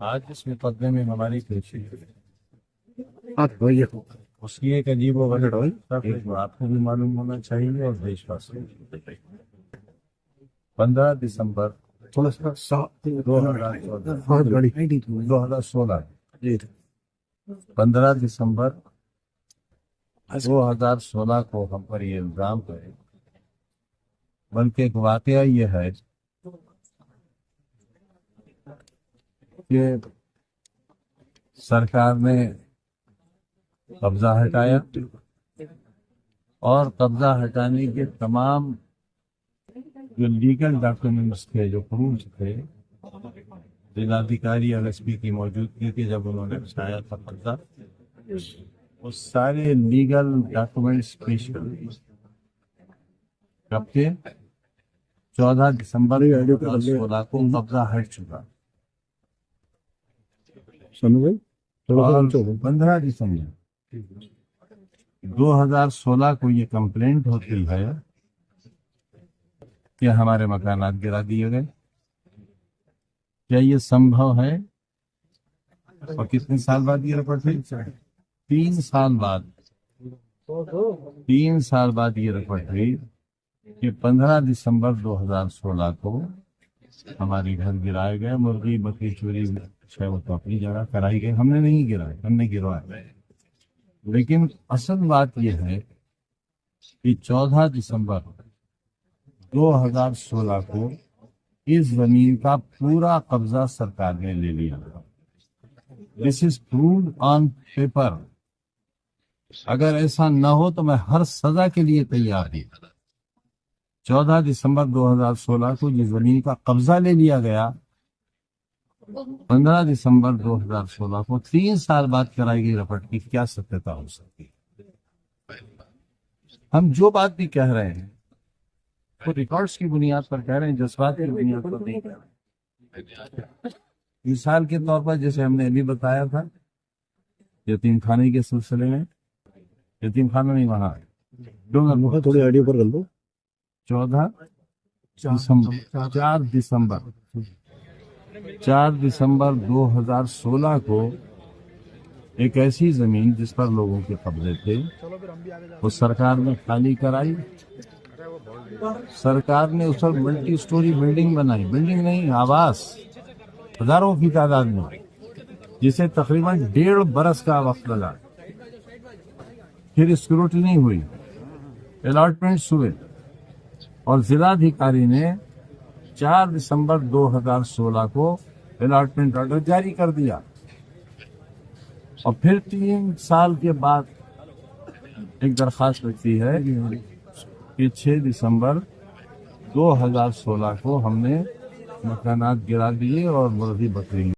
आज इस मुकदमे में हमारी पेशी है, हाँ तो ये उसकी एक अजीब एक आपको भी मालूम होना चाहिए और देशवासियों को भी। 15 दिसंबर थोड़ा सा 2014 हाँ गाड़ी 2016 जी 15 दिसंबर 2016 को हम पर ये इल्जाम है, बल्कि एक वाकया ये है कि सरकार ने कब्जा हटाया और कब्जा हटाने के तमाम जो लीगल डॉक्यूमेंट्स थे, जो प्रूफ थे, जिलाधिकारी और एसपी की मौजूदगी के जब उन्होंने बताया था कब्जा, वो सारे लीगल डॉक्यूमेंट्स पेश कर दिए। कब के? 14 दिसंबर 2016 को कब्जा हट चुका और 15 दिसंबर 2016 को ये कंप्लेंट होती है कि हमारे मकानात गिरा दिए गए। क्या ये संभव है? और कितने साल बाद ये रिपोर्ट हुई? 3 साल बाद 3 साल बाद ये रिपोर्ट हुई कि 15 दिसंबर 2016 को हमारे घर गिराए गए, मुर्गी बकरी चोरी वो तो अपनी जगह कराई गई, हमने नहीं गिराए, हमने गिरवाया। लेकिन असल बात यह है कि 14 दिसंबर 2016 को इस जमीन का पूरा कब्जा सरकार ने ले लिया। This is proved on paper. अगर ऐसा न हो तो मैं हर सजा के लिए तैयार हूं। 14 दिसंबर 2016 को जिस जमीन का कब्जा ले लिया गया, 15 दिसंबर 2016 को 3 साल बाद कराई गई रिपोर्ट की क्या सत्यता हो सकती है? हम जो बात भी कह रहे हैं वो रिकॉर्ड्स की बुनियाद पर कह रहे हैं, जज्बात की बुनियाद पर नहीं कह रहे। मिसाल के तौर पर जैसे हमने अभी बताया था यतीम खाने के सिलसिले में, यतीम खाना नहीं वहां थोड़ी ऑडियो पर कर लो। 4 दिसंबर 2016 को एक ऐसी जमीन जिस पर लोगों के कब्जे थे वो सरकार ने खाली कराई। सरकार ने उस पर मल्टी स्टोरी बिल्डिंग बनाई, बिल्डिंग नहीं आवास, हजारों की तादाद में, जिसे तकरीबन 1.5 बरस का वक्त लगा। फिर स्क्रूटनी हुई, अलॉटमेंट्स हुए और जिलाधिकारी ने 4 दिसंबर 2016 को अलॉटमेंट ऑर्डर जारी कर दिया। और फिर 3 साल के बाद एक दरखास्त लगती है कि 6 दिसंबर 2016 को हमने मकानात गिरा दिए और मुर्गी बकरी